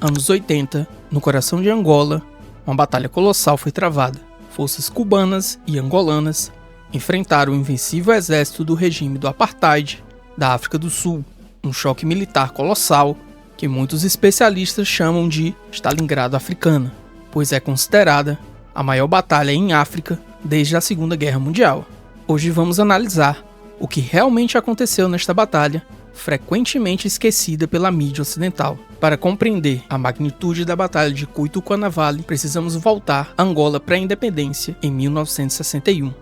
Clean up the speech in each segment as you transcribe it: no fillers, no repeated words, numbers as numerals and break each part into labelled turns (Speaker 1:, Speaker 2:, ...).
Speaker 1: Anos 80, no coração de Angola, uma batalha colossal foi travada. Forças cubanas e angolanas enfrentaram o invencível exército do regime do Apartheid da África do Sul, um choque militar colossal que muitos especialistas chamam de Stalingrado africana, pois é considerada a maior batalha em África desde a Segunda Guerra Mundial. Hoje vamos analisar o que realmente aconteceu nesta batalha, frequentemente esquecida pela mídia ocidental. Para compreender a magnitude da Batalha de Cuitucanavalli, precisamos voltar a Angola pré-independência em 1961.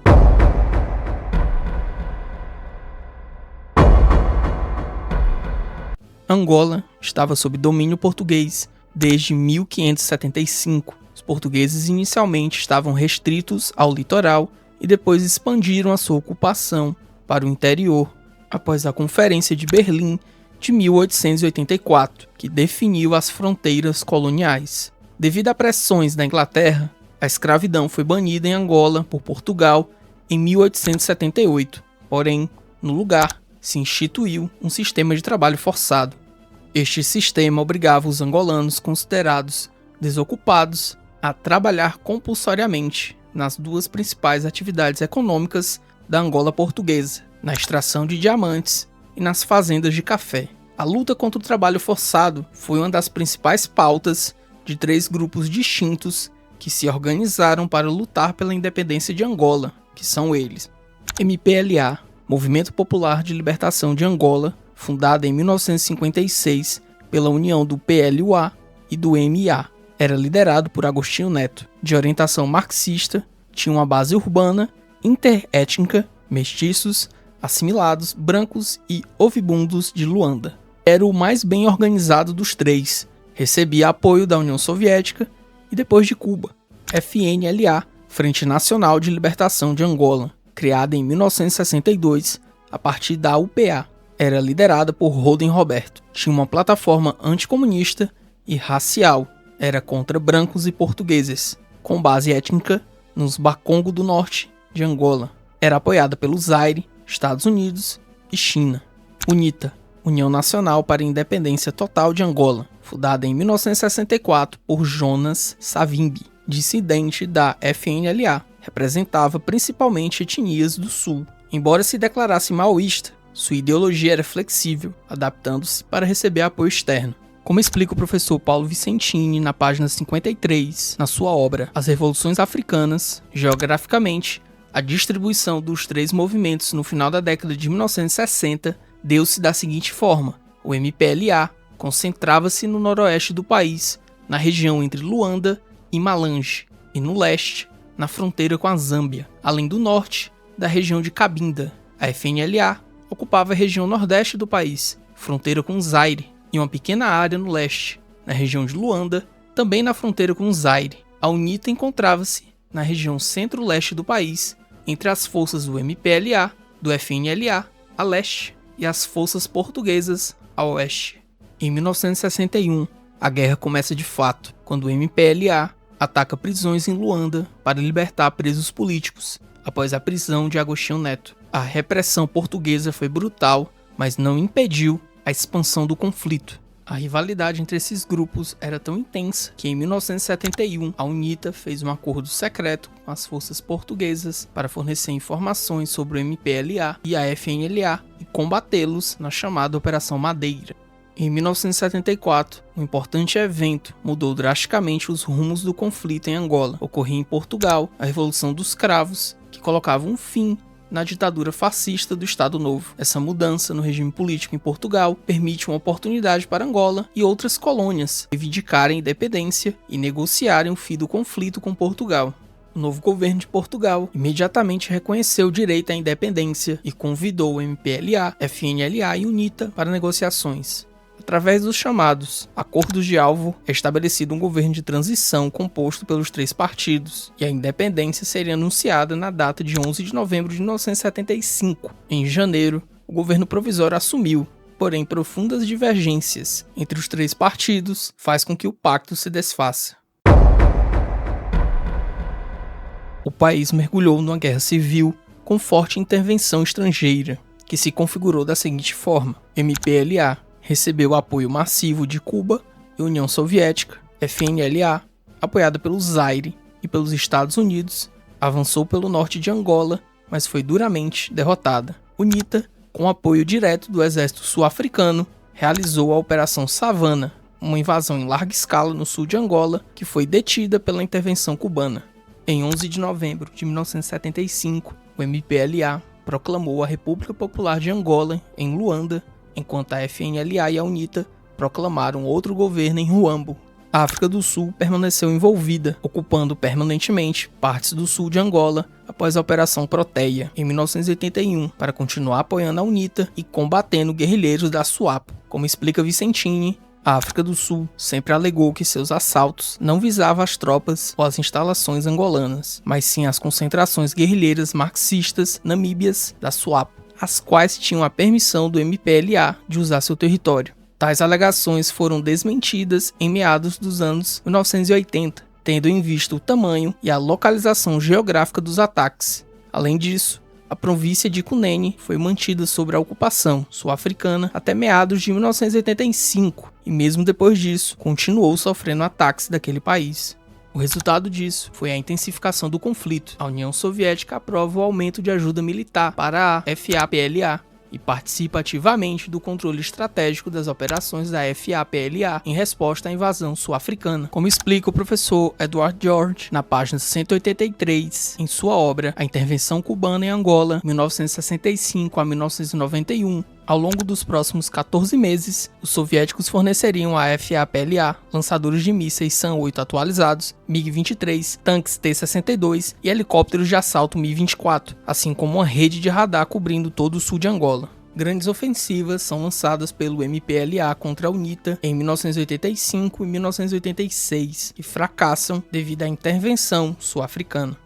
Speaker 1: Angola estava sob domínio português desde 1575. Os portugueses inicialmente estavam restritos ao litoral e depois expandiram a sua ocupação para o interior após a Conferência de Berlim de 1884, que definiu as fronteiras coloniais. Devido a pressões da Inglaterra, a escravidão foi banida em Angola por Portugal em 1878, porém, no lugar, se instituiu um sistema de trabalho forçado. Este sistema obrigava os angolanos considerados desocupados a trabalhar compulsoriamente nas duas principais atividades econômicas da Angola portuguesa, na extração de diamantes e nas fazendas de café. A luta contra o trabalho forçado foi uma das principais pautas de três grupos distintos que se organizaram para lutar pela independência de Angola, que são eles: MPLA, Movimento Popular de Libertação de Angola, fundada em 1956 pela união do PLUA e do MA. Era liderado por Agostinho Neto, de orientação marxista, tinha uma base urbana, interétnica, mestiços, assimilados, brancos e ovibundos de Luanda. Era o mais bem organizado dos três, recebia apoio da União Soviética e depois de Cuba. FNLA, Frente Nacional de Libertação de Angola, criada em 1962 a partir da UPA. Era liderada por Roden Roberto. Tinha uma plataforma anticomunista e racial. Era contra brancos e portugueses, com base étnica nos Bakongo do Norte de Angola. Era apoiada pelo Zaire, Estados Unidos e China. UNITA, União Nacional para a Independência Total de Angola, fundada em 1964 por Jonas Savimbi, dissidente da FNLA. Representava principalmente etnias do Sul. Embora se declarasse maoísta, sua ideologia era flexível, adaptando-se para receber apoio externo. Como explica o professor Paulo Vicentini na página 53, na sua obra As Revoluções Africanas, geograficamente, a distribuição dos três movimentos no final da década de 1960 deu-se da seguinte forma: o MPLA concentrava-se no noroeste do país, na região entre Luanda e Malanje, e no leste, na fronteira com a Zâmbia, além do norte, da região de Cabinda. A FNLA ocupava a região nordeste do país, fronteira com o Zaire, e uma pequena área no leste, na região de Luanda, também na fronteira com o Zaire. A UNITA encontrava-se na região centro-leste do país, entre as forças do MPLA, do FNLA, a leste, e as forças portuguesas, a oeste. Em 1961, a guerra começa de fato, quando o MPLA ataca prisões em Luanda para libertar presos políticos, após a prisão de Agostinho Neto. A repressão portuguesa foi brutal, mas não impediu a expansão do conflito. A rivalidade entre esses grupos era tão intensa que em 1971 a UNITA fez um acordo secreto com as forças portuguesas para fornecer informações sobre o MPLA e a FNLA e combatê-los na chamada Operação Madeira. Em 1974, um importante evento mudou drasticamente os rumos do conflito em Angola. Ocorria em Portugal a Revolução dos Cravos, que colocava um fim na ditadura fascista do Estado Novo. Essa mudança no regime político em Portugal permite uma oportunidade para Angola e outras colônias reivindicarem independência e negociarem o fim do conflito com Portugal. O novo governo de Portugal imediatamente reconheceu o direito à independência e convidou o MPLA, FNLA e UNITA para negociações. Através dos chamados Acordos de Alvo, é estabelecido um governo de transição composto pelos três partidos, e a independência seria anunciada na data de 11 de novembro de 1975. Em janeiro, o governo provisório assumiu, porém profundas divergências entre os três partidos faz com que o pacto se desfaça. O país mergulhou numa guerra civil com forte intervenção estrangeira, que se configurou da seguinte forma: MPLA recebeu apoio massivo de Cuba e União Soviética, FNLA, apoiada pelo Zaire e pelos Estados Unidos, avançou pelo norte de Angola, mas foi duramente derrotada. UNITA, com apoio direto do exército sul-africano, realizou a Operação Savannah, uma invasão em larga escala no sul de Angola, que foi detida pela intervenção cubana. Em 11 de novembro de 1975, o MPLA proclamou a República Popular de Angola em Luanda, enquanto a FNLA e a UNITA proclamaram outro governo em Huambo. A África do Sul permaneceu envolvida, ocupando permanentemente partes do sul de Angola após a Operação Proteia, em 1981, para continuar apoiando a UNITA e combatendo guerrilheiros da SWAPO. Como explica Vicentini, a África do Sul sempre alegou que seus assaltos não visavam as tropas ou as instalações angolanas, mas sim as concentrações guerrilheiras marxistas namíbias da SWAPO, as quais tinham a permissão do MPLA de usar seu território. Tais alegações foram desmentidas em meados dos anos 1980, tendo em vista o tamanho e a localização geográfica dos ataques. Além disso, a província de Cunene foi mantida sob a ocupação sul-africana até meados de 1985 e mesmo depois disso continuou sofrendo ataques daquele país. O resultado disso foi a intensificação do conflito. A União Soviética aprova o aumento de ajuda militar para a FAPLA e participa ativamente do controle estratégico das operações da FAPLA em resposta à invasão sul-africana, como explica o professor Edward George na página 183 em sua obra A Intervenção Cubana em Angola, 1965 a 1991. Ao longo dos próximos 14 meses, os soviéticos forneceriam à FAPLA lançadores de mísseis SAM-8 atualizados, MiG-23, tanques T-62 e helicópteros de assalto Mi-24, assim como uma rede de radar cobrindo todo o sul de Angola. Grandes ofensivas são lançadas pelo MPLA contra a UNITA em 1985 e 1986 e fracassam devido à intervenção sul-africana.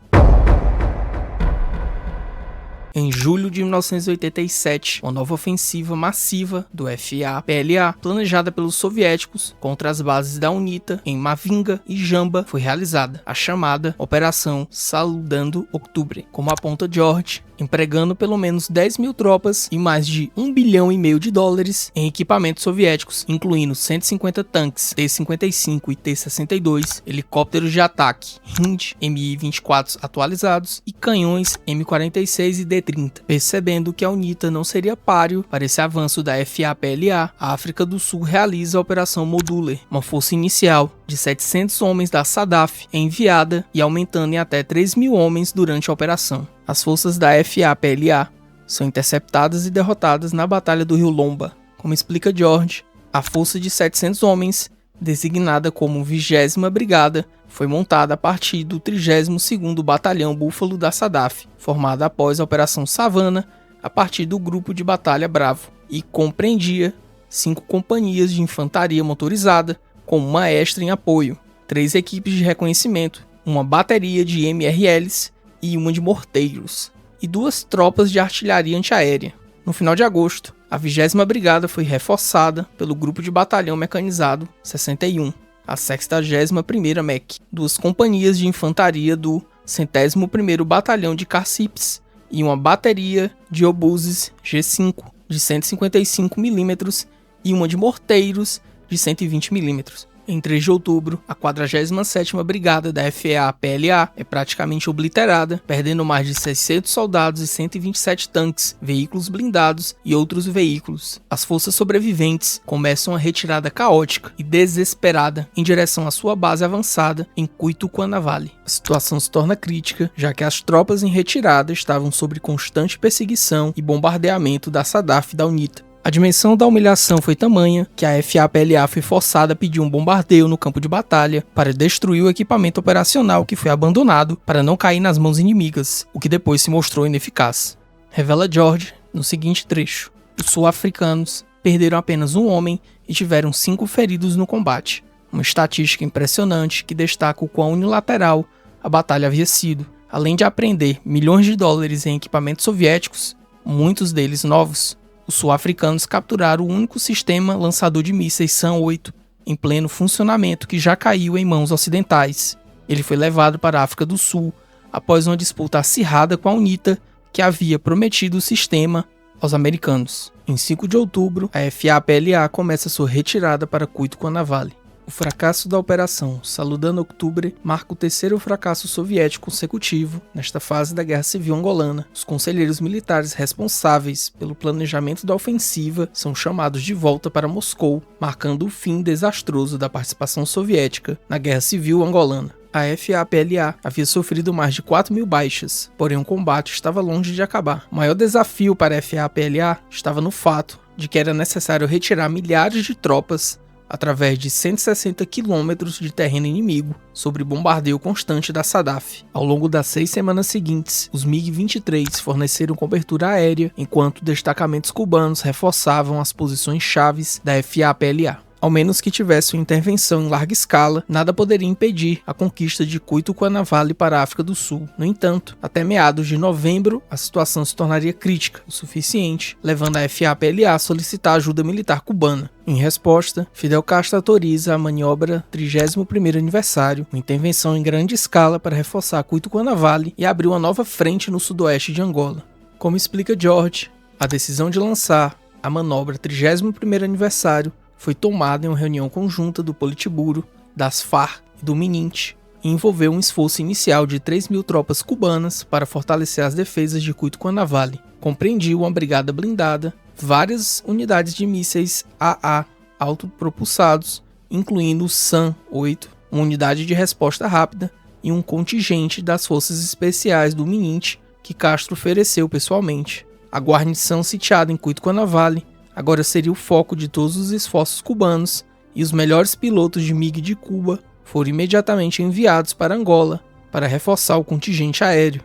Speaker 1: Em julho de 1987, uma nova ofensiva massiva do FAPLA, planejada pelos soviéticos contra as bases da UNITA em Mavinga e Jamba, foi realizada, a chamada Operação Saludando Outubro, como aponta George, empregando pelo menos 10 mil tropas e mais de $1,5 bilhão em equipamentos soviéticos, incluindo 150 tanques T-55 e T-62, helicópteros de ataque Hind Mi-24 atualizados e canhões M46 e D-30. Percebendo que a UNITA não seria páreo para esse avanço da FAPLA, a África do Sul realiza a Operação Modular, uma força inicial de 700 homens da SADF é enviada e aumentando em até 3 mil homens durante a operação. As forças da FAPLA são interceptadas e derrotadas na Batalha do Rio Lomba. Como explica George, a força de 700 homens, designada como 20ª Brigada, foi montada a partir do 32º Batalhão Búfalo da SADF, formada após a Operação Savannah a partir do Grupo de Batalha Bravo, e compreendia 5 companhias de infantaria motorizada, com uma extra em apoio, 3 equipes de reconhecimento, uma bateria de MRLs e uma de morteiros, e 2 tropas de artilharia antiaérea. No final de agosto, a 20ª Brigada foi reforçada pelo Grupo de Batalhão Mecanizado 61, a 61ª MEC, 2 companhias de infantaria do 101º Batalhão de Cacips e uma bateria de obuses G5 de 155 mm e uma de morteiros de 120 mm. Em 3 de outubro, a 47ª Brigada da FAPLA é praticamente obliterada, perdendo mais de 600 soldados e 127 tanques, veículos blindados e outros veículos. As forças sobreviventes começam a retirada caótica e desesperada em direção à sua base avançada em Cuituquanavale. A situação se torna crítica, já que as tropas em retirada estavam sob constante perseguição e bombardeamento da SADF e da UNITA. A dimensão da humilhação foi tamanha que a FAPLA foi forçada a pedir um bombardeio no campo de batalha para destruir o equipamento operacional que foi abandonado para não cair nas mãos inimigas, o que depois se mostrou ineficaz. Revela George no seguinte trecho: os sul-africanos perderam apenas um homem e tiveram 5 feridos no combate, uma estatística impressionante que destaca o quão unilateral a batalha havia sido. Além de apreender milhões de dólares em equipamentos soviéticos, muitos deles novos, os sul-africanos capturaram o único sistema lançador de mísseis SAM-8 em pleno funcionamento que já caiu em mãos ocidentais. Ele foi levado para a África do Sul após uma disputa acirrada com a UNITA, que havia prometido o sistema aos americanos. Em 5 de outubro, a FAPLA começa sua retirada para Cuituquanavale. O fracasso da Operação Saludan Octubre marca o terceiro fracasso soviético consecutivo nesta fase da Guerra Civil Angolana. Os conselheiros militares responsáveis pelo planejamento da ofensiva são chamados de volta para Moscou, marcando o fim desastroso da participação soviética na Guerra Civil Angolana. A FAPLA havia sofrido mais de 4.000 baixas, porém o combate estava longe de acabar. O maior desafio para a FAPLA estava no fato de que era necessário retirar milhares de tropas através de 160 quilômetros de terreno inimigo, sob bombardeio constante da SADF. Ao longo das 6 semanas seguintes, os MiG-23 forneceram cobertura aérea, enquanto destacamentos cubanos reforçavam as posições chaves da FAPLA. Ao menos que tivesse uma intervenção em larga escala, nada poderia impedir a conquista de Cuito-Cuanavale para a África do Sul. No entanto, até meados de novembro, a situação se tornaria crítica o suficiente, levando a FAPLA a solicitar ajuda militar cubana. Em resposta, Fidel Castro autoriza a maniobra 31º aniversário, uma intervenção em grande escala para reforçar Cuito-Cuanavale e abrir uma nova frente no sudoeste de Angola. Como explica George, a decisão de lançar a manobra 31º aniversário foi tomada em uma reunião conjunta do Politburo, das FARC e do MNINT, e envolveu um esforço inicial de 3.000 tropas cubanas para fortalecer as defesas de Cuito-Cuanavale. Compreendia uma brigada blindada, várias unidades de mísseis AA autopropulsados, incluindo o SAM-8, uma unidade de resposta rápida, e um contingente das forças especiais do MNINT que Castro ofereceu pessoalmente. A guarnição sitiada em Cuito-Cuanavale agora seria o foco de todos os esforços cubanos, e os melhores pilotos de MiG de Cuba foram imediatamente enviados para Angola para reforçar o contingente aéreo.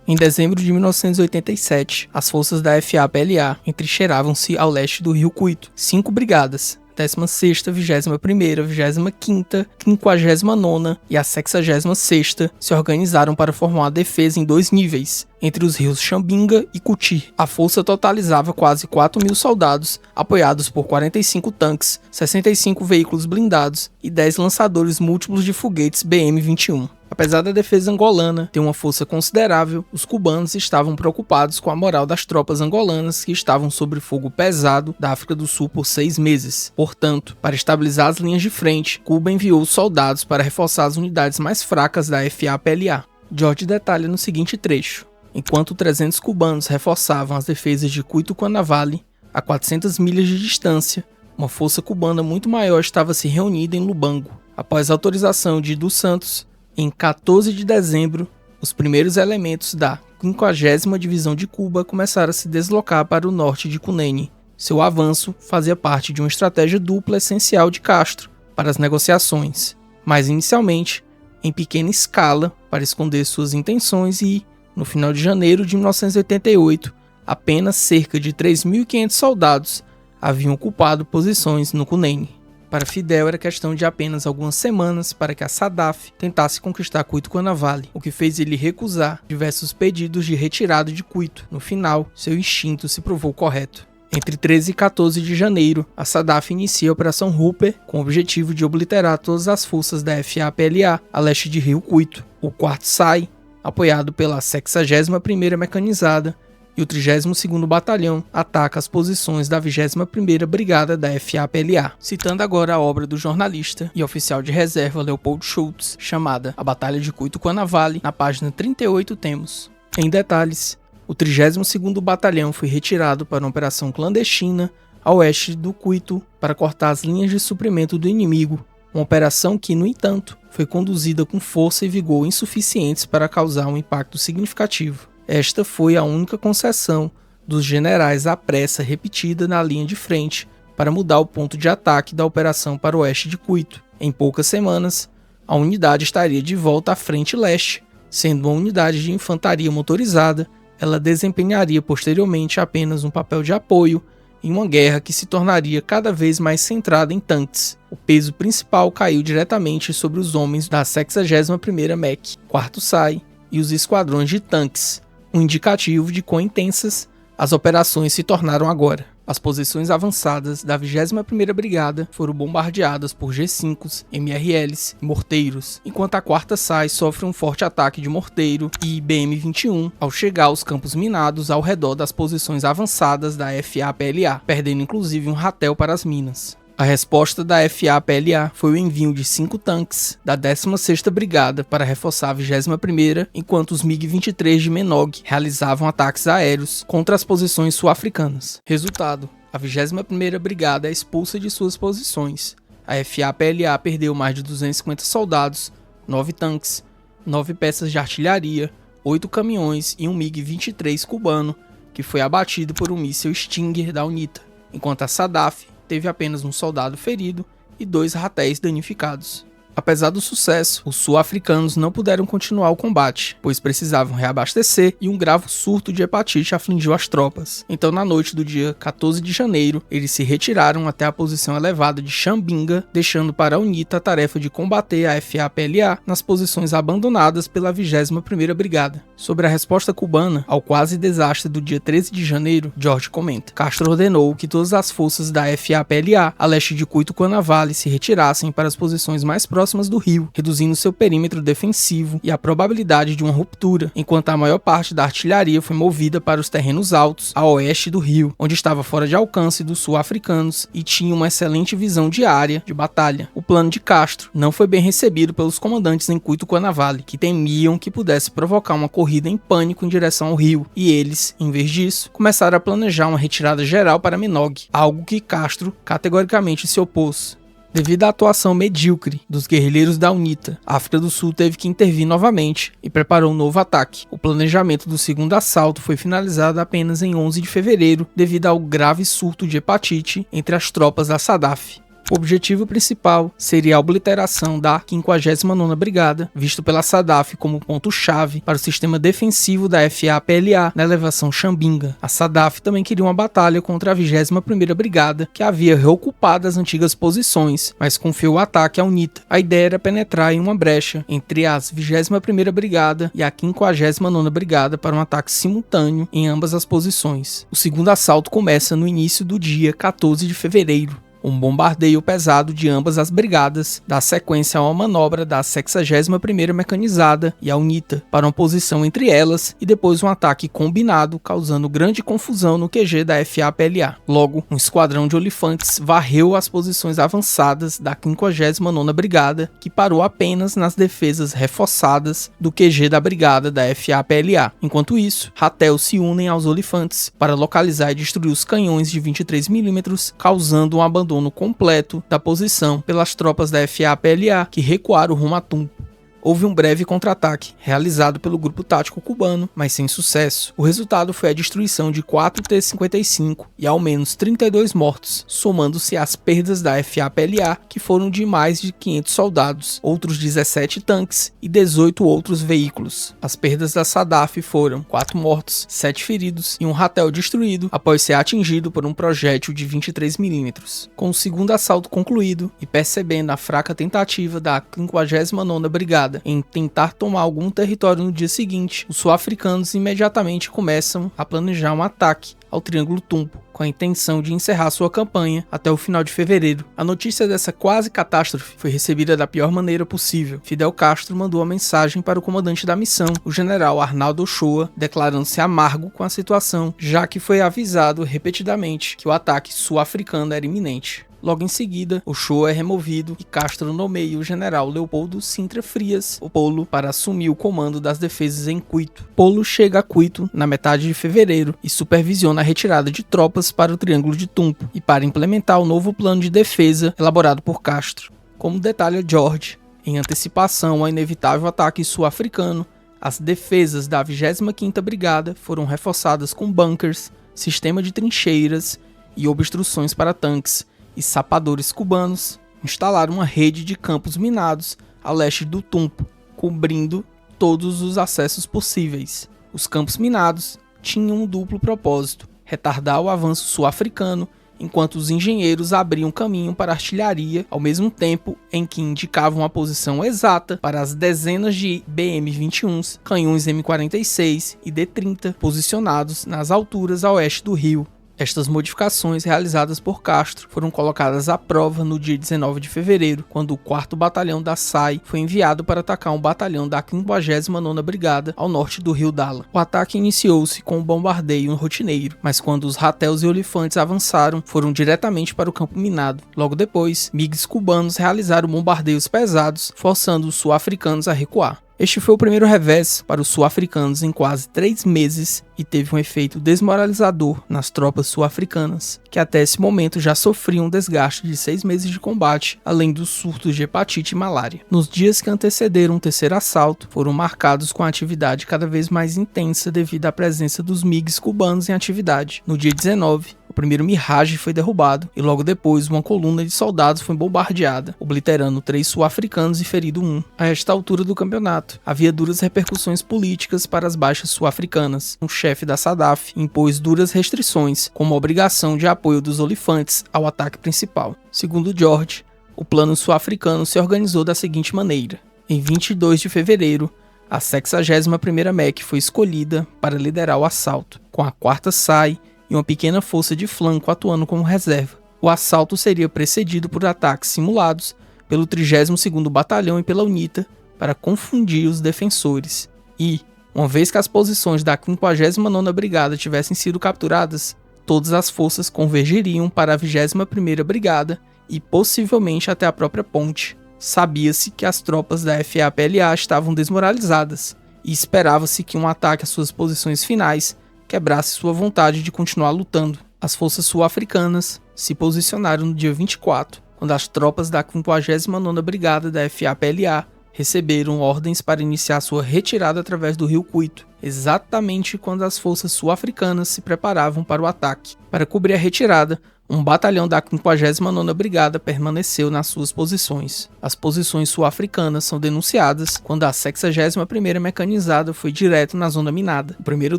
Speaker 1: Em dezembro de 1987, as forças da FAPLA entrincheiravam-se ao leste do rio Cuito. 5 brigadas, 16ª, 21ª, 25ª, 59ª e a 66ª, se organizaram para formar a defesa em 2 níveis, entre os rios Xambinga e Cuti. A força totalizava quase 4.000 soldados, apoiados por 45 tanques, 65 veículos blindados e 10 lançadores múltiplos de foguetes BM-21. Apesar da defesa angolana ter uma força considerável, os cubanos estavam preocupados com a moral das tropas angolanas que estavam sob fogo pesado da África do Sul por 6 meses. Portanto, para estabilizar as linhas de frente, Cuba enviou soldados para reforçar as unidades mais fracas da FAPLA. George detalha no seguinte trecho: enquanto 300 cubanos reforçavam as defesas de Cuito-Cuanavale, a 400 milhas de distância, uma força cubana muito maior estava se reunida em Lubango. Após a autorização de dos Santos, em 14 de dezembro, os primeiros elementos da 50ª Divisão de Cuba começaram a se deslocar para o norte de Cunene. Seu avanço fazia parte de uma estratégia dupla essencial de Castro para as negociações, mas inicialmente em pequena escala para esconder suas intenções e, no final de janeiro de 1988, apenas cerca de 3.500 soldados haviam ocupado posições no Cunene. Para Fidel era questão de apenas algumas semanas para que a SADF tentasse conquistar Cuito-Cuanavale, o que fez ele recusar diversos pedidos de retirada de Cuito. No final, seu instinto se provou correto. Entre 13 e 14 de janeiro, a SADF inicia a Operação Rupert com o objetivo de obliterar todas as forças da FAPLA a leste de Rio Cuito. O 4º SAI, apoiado pela 61ª Mecanizada, e o 32º Batalhão ataca as posições da 21ª Brigada da FAPLA. Citando agora a obra do jornalista e oficial de reserva Leopold Schultz, chamada A Batalha de Cuito-Cuanavale, na página 38 temos: em detalhes, o 32º Batalhão foi retirado para uma operação clandestina a oeste do Cuito para cortar as linhas de suprimento do inimigo, uma operação que, no entanto, foi conduzida com força e vigor insuficientes para causar um impacto significativo. Esta foi a única concessão dos generais à pressa repetida na linha de frente para mudar o ponto de ataque da operação para o oeste de Cuito. Em poucas semanas, a unidade estaria de volta à frente leste, sendo uma unidade de infantaria motorizada. Ela desempenharia posteriormente apenas um papel de apoio em uma guerra que se tornaria cada vez mais centrada em tanques. O peso principal caiu diretamente sobre os homens da 61ª MEC, 4º SAI e os esquadrões de tanques, um indicativo de quão intensas as operações se tornaram agora. As posições avançadas da 21ª Brigada foram bombardeadas por G5s, MRLs e morteiros, enquanto a 4ª SAI sofre um forte ataque de morteiro e BM-21 ao chegar aos campos minados ao redor das posições avançadas da FA-PLA, perdendo inclusive um ratel para as minas. A resposta da FA-PLA foi o envio de 5 tanques da 16ª Brigada para reforçar a 21ª, enquanto os MiG-23 de Menog realizavam ataques aéreos contra as posições sul-africanas. Resultado: a 21ª Brigada é expulsa de suas posições. A FA-PLA perdeu mais de 250 soldados, 9 tanques, 9 peças de artilharia, 8 caminhões e um MiG-23 cubano, que foi abatido por um míssil Stinger da UNITA, enquanto a SADAF teve apenas um soldado ferido e 2 ratéis danificados. Apesar do sucesso, os sul-africanos não puderam continuar o combate, pois precisavam reabastecer e um grave surto de hepatite afligiu as tropas. Então, na noite do dia 14 de janeiro, eles se retiraram até a posição elevada de Xambinga, deixando para a UNITA a tarefa de combater a FA-PLA nas posições abandonadas pela 21ª Brigada. Sobre a resposta cubana ao quase desastre do dia 13 de janeiro, George comenta: Castro ordenou que todas as forças da FA-PLA a leste de Cuito-Cuanavale se retirassem para as posições mais próximas do rio, reduzindo seu perímetro defensivo e a probabilidade de uma ruptura, enquanto a maior parte da artilharia foi movida para os terrenos altos a oeste do rio, onde estava fora de alcance dos sul-africanos e tinha uma excelente visão de área de batalha. O plano de Castro não foi bem recebido pelos comandantes em Cuito-Cuanavale, que temiam que pudesse provocar uma corrida em pânico em direção ao rio, e eles, em vez disso, começaram a planejar uma retirada geral para Menog, algo que Castro categoricamente se opôs. Devido à atuação medíocre dos guerrilheiros da UNITA, a África do Sul teve que intervir novamente e preparou um novo ataque. O planejamento do segundo assalto foi finalizado apenas em 11 de fevereiro devido ao grave surto de hepatite entre as tropas da SADAF. O objetivo principal seria a obliteração da 59ª Brigada, visto pela SADAF como ponto-chave para o sistema defensivo da FA-PLA na elevação Xambinga. A SADAF também queria uma batalha contra a 21ª Brigada, que havia reocupado as antigas posições, mas confiou o ataque à UNITA. A ideia era penetrar em uma brecha entre as 21ª Brigada e a 59ª Brigada para um ataque simultâneo em ambas as posições. O segundo assalto começa no início do dia 14 de fevereiro. Um bombardeio pesado de ambas as brigadas dá sequência a uma manobra da 61ª Mecanizada e a UNITA para uma posição entre elas e depois um ataque combinado, causando grande confusão no QG da FA-PLA. Logo, um esquadrão de olifantes varreu as posições avançadas da 59ª Brigada, que parou apenas nas defesas reforçadas do QG da brigada da FA-PLA. Enquanto isso, ratéis se unem aos olifantes para localizar e destruir os canhões de 23mm, causando um abandono completo da posição pelas tropas da FA-PLA, que recuaram rumo a Tumpo. Houve um breve contra-ataque, realizado pelo grupo tático cubano, mas sem sucesso. O resultado foi a destruição de 4 T-55 e ao menos 32 mortos, somando-se às perdas da FA-PLA, que foram de mais de 500 soldados, outros 17 tanques e 18 outros veículos. As perdas da SADAF foram 4 mortos, 7 feridos e um ratel destruído após ser atingido por um projétil de 23mm. Com o segundo assalto concluído e percebendo a fraca tentativa da 59ª Brigada em tentar tomar algum território no dia seguinte, os sul-africanos imediatamente começam a planejar um ataque ao Triângulo Tumpo, com a intenção de encerrar sua campanha até o final de fevereiro. A notícia dessa quase catástrofe foi recebida da pior maneira possível. Fidel Castro mandou uma mensagem para o comandante da missão, o general Arnaldo Ochoa, declarando-se amargo com a situação, já que foi avisado repetidamente que o ataque sul-africano era iminente. Logo em seguida, Ochoa é removido e Castro nomeia o general Leopoldo Sintra Frias, o Polo, para assumir o comando das defesas em Cuito. Polo chega a Cuito na metade de fevereiro e supervisiona a retirada de tropas para o Triângulo de Tumpo e para implementar o novo plano de defesa elaborado por Castro. Como detalha George, em antecipação ao inevitável ataque sul-africano, as defesas da 25ª Brigada foram reforçadas com bunkers, sistema de trincheiras e obstruções para tanques, e sapadores cubanos instalaram uma rede de campos minados a leste do Tumpo, cobrindo todos os acessos possíveis. Os campos minados tinham um duplo propósito: retardar o avanço sul-africano, enquanto os engenheiros abriam caminho para a artilharia, ao mesmo tempo em que indicavam a posição exata para as dezenas de BM-21s, canhões M46 e D-30 posicionados nas alturas a oeste do rio. Estas modificações realizadas por Castro foram colocadas à prova no dia 19 de fevereiro, quando o 4º Batalhão da SAI foi enviado para atacar um batalhão da 59ª Brigada ao norte do rio Dala. O ataque iniciou-se com um bombardeio rotineiro, mas quando os Ratels e Olifantes avançaram, foram diretamente para o campo minado. Logo depois, MiGs cubanos realizaram bombardeios pesados, forçando os sul-africanos a recuar. Este foi o primeiro revés para os sul-africanos em quase 3 meses e teve um efeito desmoralizador nas tropas sul-africanas, que até esse momento já sofriam um desgaste de 6 meses de combate, além dos surtos de hepatite e malária. Nos dias que antecederam o terceiro assalto, foram marcados com a atividade cada vez mais intensa devido à presença dos MiGs cubanos em atividade. No dia 19, o primeiro Mirage foi derrubado e logo depois uma coluna de soldados foi bombardeada, obliterando 3 sul-africanos e ferido 1. A esta altura do campeonato, havia duras repercussões políticas para as baixas sul-africanas. O chefe da SADAF impôs duras restrições, como a obrigação de apoio dos Olifantes ao ataque principal. Segundo George, o plano sul-africano se organizou da seguinte maneira. Em 22 de fevereiro, a 61ª MEC foi escolhida para liderar o assalto, com a 4ª SAI e uma pequena força de flanco atuando como reserva. O assalto seria precedido por ataques simulados pelo 32º Batalhão e pela UNITA para confundir os defensores. E, uma vez que as posições da 59ª Brigada tivessem sido capturadas, todas as forças convergiriam para a 21ª Brigada e possivelmente até a própria ponte. Sabia-se que as tropas da FAPLA estavam desmoralizadas e esperava-se que um ataque às suas posições finais quebrasse sua vontade de continuar lutando. As forças sul-africanas se posicionaram no dia 24, quando as tropas da 59ª Brigada da FAPLA receberam ordens para iniciar sua retirada através do rio Cuito, exatamente quando as forças sul-africanas se preparavam para o ataque. Para cobrir a retirada, um batalhão da 59ª Brigada permaneceu nas suas posições. As posições sul-africanas são denunciadas quando a 61ª Mecanizada foi direto na zona minada. O primeiro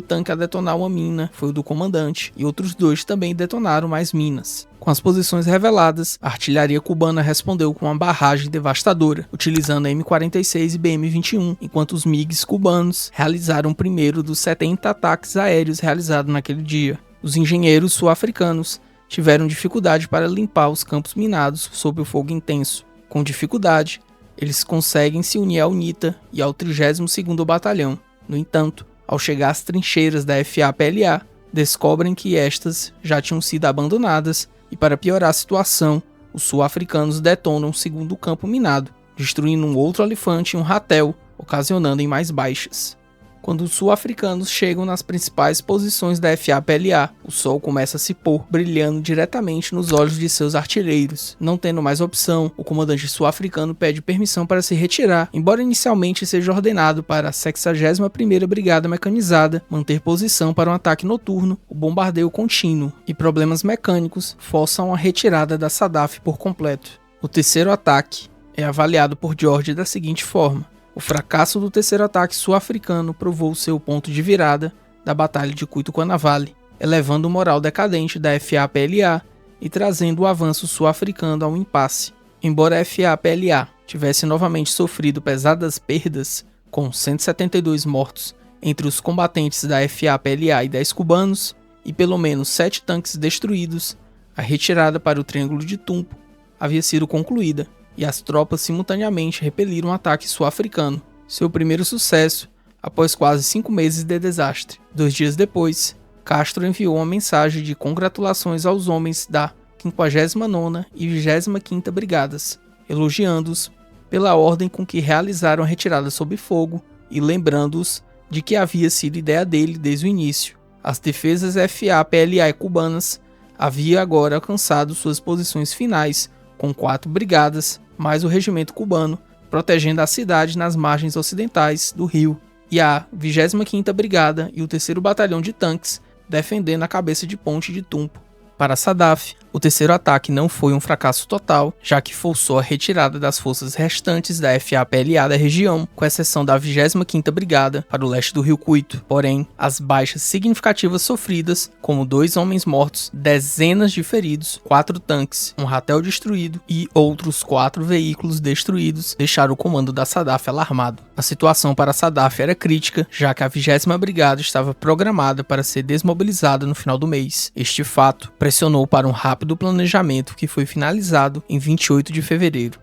Speaker 1: tanque a detonar uma mina foi o do comandante, e outros 2 também detonaram mais minas. Com as posições reveladas, a artilharia cubana respondeu com uma barragem devastadora, utilizando a M46 e BM-21, enquanto os MiGs cubanos realizaram o primeiro dos 70 ataques aéreos realizados naquele dia. Os engenheiros sul-africanos tiveram dificuldade para limpar os campos minados sob o fogo intenso. Com dificuldade, eles conseguem se unir à UNITA e ao 32º Batalhão. No entanto, ao chegar às trincheiras da FAPLA, descobrem que estas já tinham sido abandonadas e, para piorar a situação, os sul-africanos detonam o segundo campo minado, destruindo um outro Olifante e um Ratel, ocasionando em mais baixas. Quando os sul-africanos chegam nas principais posições da FAPLA, o sol começa a se pôr, brilhando diretamente nos olhos de seus artilheiros. Não tendo mais opção, o comandante sul-africano pede permissão para se retirar, embora inicialmente seja ordenado para a 61ª Brigada Mecanizada manter posição para um ataque noturno, o bombardeio contínuo e problemas mecânicos forçam a retirada da SADAF por completo. O terceiro ataque é avaliado por George da seguinte forma. O fracasso do terceiro ataque sul-africano provou seu ponto de virada da Batalha de Cuito-Cuanavale, elevando o moral decadente da FAPLA e trazendo o avanço sul-africano ao impasse. Embora a FAPLA tivesse novamente sofrido pesadas perdas, com 172 mortos entre os combatentes da FAPLA e 10 cubanos, e pelo menos 7 tanques destruídos, a retirada para o Triângulo de Tumpo havia sido concluída, e as tropas simultaneamente repeliram o ataque sul-africano, seu primeiro sucesso após quase 5 meses de desastre. 2 dias depois, Castro enviou uma mensagem de congratulações aos homens da 59ª e 25ª Brigadas, elogiando-os pela ordem com que realizaram a retirada sob fogo e lembrando-os de que havia sido ideia dele desde o início. As defesas FAPLA cubanas haviam agora alcançado suas posições finais, com 4 brigadas, mais o regimento cubano, protegendo a cidade nas margens ocidentais do rio, e a 25ª Brigada e o 3º Batalhão de Tanques defendendo a cabeça de ponte de Tumpo. Para SADAF, o terceiro ataque não foi um fracasso total, já que forçou a retirada das forças restantes da FAPLA da região, com exceção da 25ª Brigada, para o leste do rio Cuito. Porém, as baixas significativas sofridas, como 2 homens mortos, dezenas de feridos, 4 tanques, um Ratel destruído e outros 4 veículos destruídos, deixaram o comando da SADAF alarmado. A situação para Saddaf era crítica, já que a 20ª Brigada estava programada para ser desmobilizada no final do mês. Este fato pressionou para um rápido planejamento que foi finalizado em 28 de fevereiro.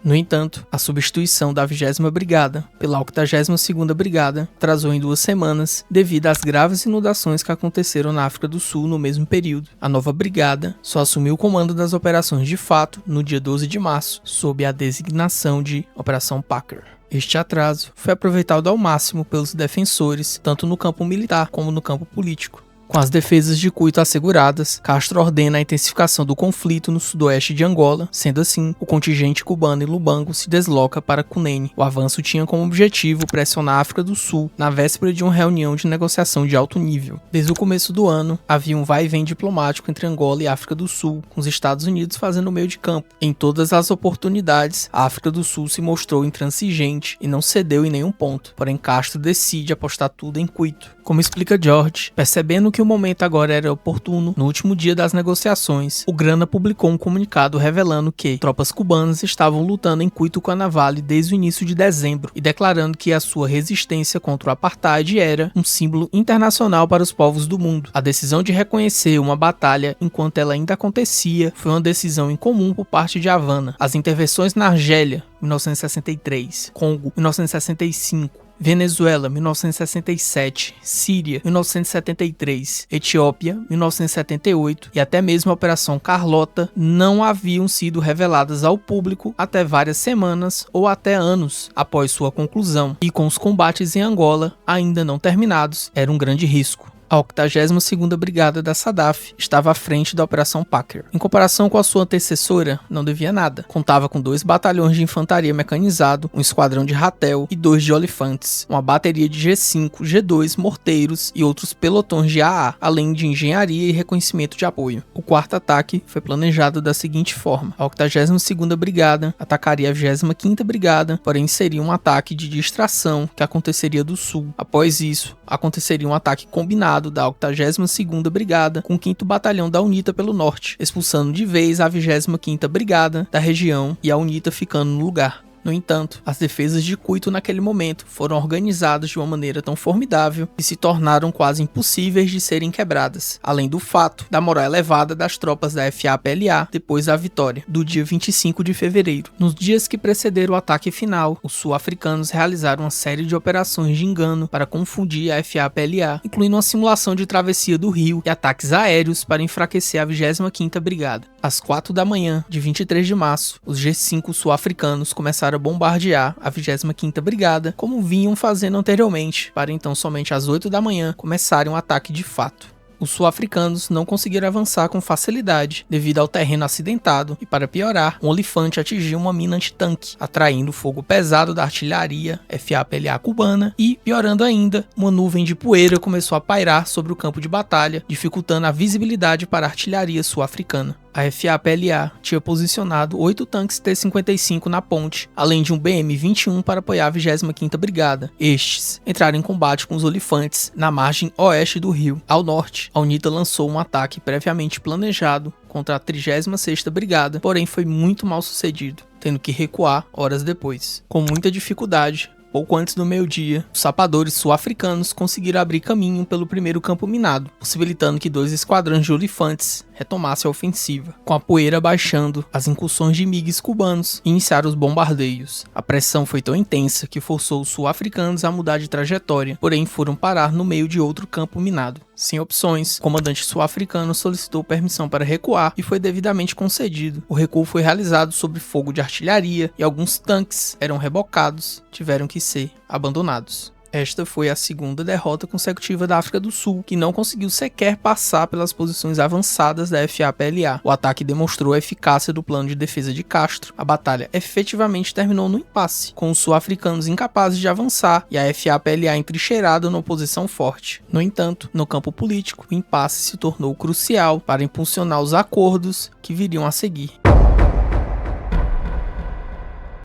Speaker 1: No entanto, a substituição da 20ª Brigada pela 82ª Brigada atrasou em 2 semanas devido às graves inundações que aconteceram na África do Sul no mesmo período. A nova brigada só assumiu o comando das operações de fato no dia 12 de março, sob a designação de Operação Packer. Este atraso foi aproveitado ao máximo pelos defensores, tanto no campo militar como no campo político. Com as defesas de Cuito asseguradas, Castro ordena a intensificação do conflito no sudoeste de Angola. Sendo assim, o contingente cubano em Lubango se desloca para Cunene. O avanço tinha como objetivo pressionar a África do Sul na véspera de uma reunião de negociação de alto nível. Desde o começo do ano, havia um vai e vem diplomático entre Angola e África do Sul, com os Estados Unidos fazendo o meio de campo. Em todas as oportunidades, a África do Sul se mostrou intransigente e não cedeu em nenhum ponto. Porém, Castro decide apostar tudo em Cuito. Como explica George, percebendo que o momento agora era oportuno, no último dia das negociações, o Grana publicou um comunicado revelando que tropas cubanas estavam lutando em Cuito Cuanavale desde o início de dezembro e declarando que a sua resistência contra o apartheid era um símbolo internacional para os povos do mundo. A decisão de reconhecer uma batalha enquanto ela ainda acontecia foi uma decisão incomum por parte de Havana. As intervenções na Argélia, 1963, Congo, 1965, Venezuela, 1967, Síria, 1973, Etiópia, 1978 e até mesmo a Operação Carlota não haviam sido reveladas ao público até várias semanas ou até anos após sua conclusão, e com os combates em Angola ainda não terminados, era um grande risco. A 82ª Brigada da Saddaf estava à frente da Operação Packer. Em comparação com a sua antecessora, não devia nada. Contava com 2 batalhões de infantaria mecanizado, um esquadrão de Ratel e 2 de Olifantes, uma bateria de G5, G2, morteiros e outros pelotões de AA, além de engenharia e reconhecimento de apoio. O quarto ataque foi planejado da seguinte forma: a 82ª Brigada atacaria a 25ª Brigada, porém seria um ataque de distração que aconteceria do sul. Após isso, aconteceria um ataque combinado da 82ª Brigada com o 5º Batalhão da UNITA pelo norte, expulsando de vez a 25ª Brigada da região e a UNITA ficando no lugar. No entanto, as defesas de Cuito naquele momento foram organizadas de uma maneira tão formidável que se tornaram quase impossíveis de serem quebradas, além do fato da moral elevada das tropas da FAPLA depois da vitória, do dia 25 de fevereiro. Nos dias que precederam o ataque final, os sul-africanos realizaram uma série de operações de engano para confundir a FAPLA, incluindo uma simulação de travessia do rio e ataques aéreos para enfraquecer a 25ª Brigada. Às 4 da manhã de 23 de março, os G5 sul-africanos começaram a bombardear a 25ª Brigada, como vinham fazendo anteriormente, para então somente às 8 da manhã começarem um ataque de fato. Os sul-africanos não conseguiram avançar com facilidade devido ao terreno acidentado e, para piorar, um olifante atingiu uma mina antitanque, atraindo fogo pesado da artilharia FAPLA cubana e, piorando ainda, uma nuvem de poeira começou a pairar sobre o campo de batalha, dificultando a visibilidade para a artilharia sul-africana. A FAPLA tinha posicionado 8 tanques T-55 na ponte, além de um BM-21 para apoiar a 25ª Brigada. Estes entraram em combate com os olifantes na margem oeste do rio. Ao norte, a UNITA lançou um ataque previamente planejado contra a 36ª Brigada, porém foi muito mal sucedido, tendo que recuar horas depois. Com muita dificuldade, pouco antes do meio-dia, os sapadores sul-africanos conseguiram abrir caminho pelo primeiro campo minado, possibilitando que 2 esquadrões de olifantes retomassem a ofensiva. Com a poeira baixando, as incursões de MiGs cubanos iniciaram os bombardeios. A pressão foi tão intensa que forçou os sul-africanos a mudar de trajetória, porém foram parar no meio de outro campo minado. Sem opções, o comandante sul-africano solicitou permissão para recuar e foi devidamente concedido. O recuo foi realizado sob fogo de artilharia e alguns tanques eram rebocados, tiveram que ser abandonados. Esta foi a segunda derrota consecutiva da África do Sul, que não conseguiu sequer passar pelas posições avançadas da FAPLA. O ataque demonstrou a eficácia do plano de defesa de Castro. A batalha efetivamente terminou no impasse, com os sul-africanos incapazes de avançar e a FAPLA entrincheirada numa posição forte. No entanto, no campo político, o impasse se tornou crucial para impulsionar os acordos que viriam a seguir.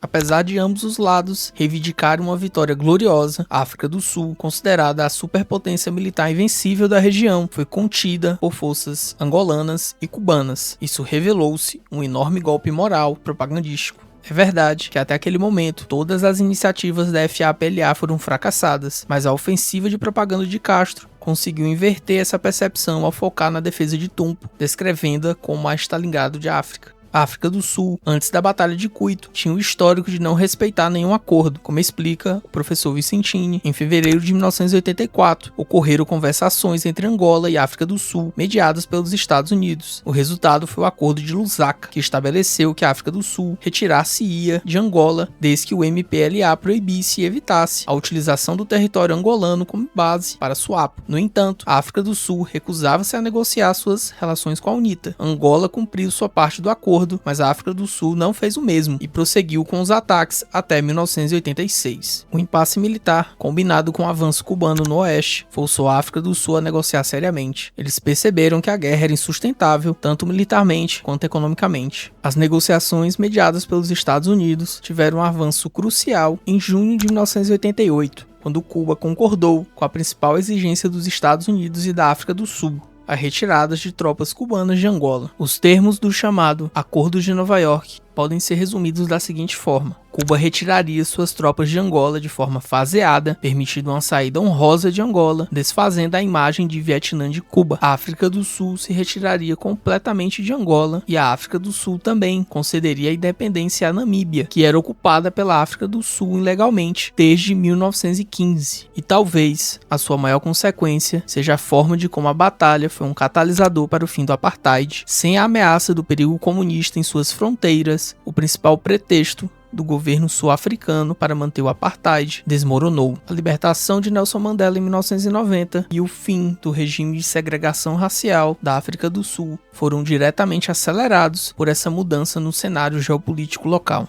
Speaker 1: Apesar de ambos os lados reivindicarem uma vitória gloriosa, a África do Sul, considerada a superpotência militar invencível da região, foi contida por forças angolanas e cubanas. Isso revelou-se um enorme golpe moral propagandístico. É verdade que até aquele momento todas as iniciativas da FAPLA foram fracassadas, mas a ofensiva de propaganda de Castro conseguiu inverter essa percepção ao focar na defesa de Tumpo, descrevendo-a como a Stalingrado de África. A África do Sul, antes da Batalha de Cuito, tinha o histórico de não respeitar nenhum acordo, como explica o professor Vicentini. Em fevereiro de 1984, ocorreram conversações entre Angola e África do Sul, mediadas pelos Estados Unidos. O resultado foi o Acordo de Lusaka, que estabeleceu que a África do Sul retirasse-ia de Angola, desde que o MPLA proibisse e evitasse a utilização do território angolano como base para SWAPO. No entanto, a África do Sul recusava-se a negociar suas relações com a UNITA. Angola cumpriu sua parte do acordo, mas a África do Sul não fez o mesmo e prosseguiu com os ataques até 1986. O impasse militar, combinado com o avanço cubano no oeste, forçou a África do Sul a negociar seriamente. Eles perceberam que a guerra era insustentável, tanto militarmente quanto economicamente. As negociações mediadas pelos Estados Unidos tiveram um avanço crucial em junho de 1988, quando Cuba concordou com a principal exigência dos Estados Unidos e da África do Sul: a retirada de tropas cubanas de Angola. Os termos do chamado Acordo de Nova York podem ser resumidos da seguinte forma: Cuba retiraria suas tropas de Angola de forma faseada, permitindo uma saída honrosa de Angola, desfazendo a imagem de Vietnã de Cuba. A África do Sul se retiraria completamente de Angola e a África do Sul também concederia a independência à Namíbia, que era ocupada pela África do Sul ilegalmente desde 1915. E talvez a sua maior consequência seja a forma de como a batalha foi um catalisador para o fim do apartheid. Sem a ameaça do perigo comunista em suas fronteiras, o principal pretexto do governo sul-africano para manter o apartheid desmoronou. A libertação de Nelson Mandela em 1990 e o fim do regime de segregação racial da África do Sul foram diretamente acelerados por essa mudança no cenário geopolítico local.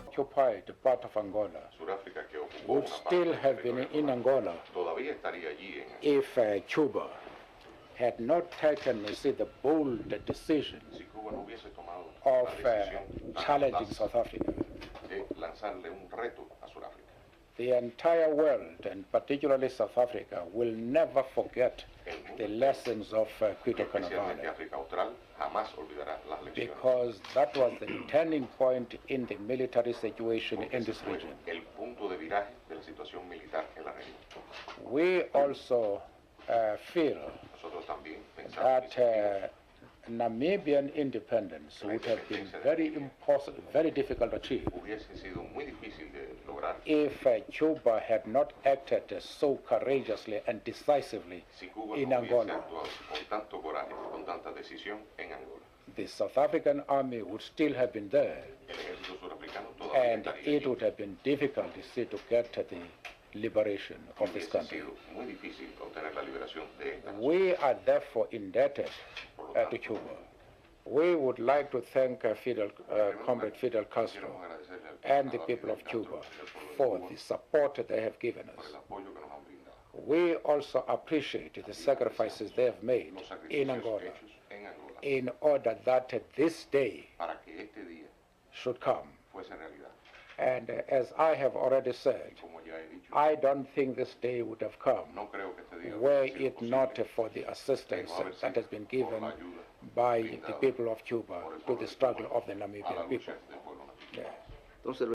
Speaker 2: Would still have been in Angola if Cuba had not taken the bold decision of challenging South Africa. The entire world, and particularly South Africa, will never forget the lessons of Cuito Canavale, because that was the turning point in the military situation in this region. We also feel that Namibian independence would have been very difficult to achieve if Cuba had not acted so courageously and decisively in Angola. The South African army would still have been there, and it would have been difficult to get the liberation of this country. We are therefore indebted to Cuba. We would like to thank Comrade Fidel Castro and the people of Cuba for the support they have given us. We also appreciate the sacrifices they have made in Angola in order that this day should come. And as I have already said, I don't think this day would have come were it not for the assistance that has been given by the people of Cuba to the struggle of the Namibian people. Yeah.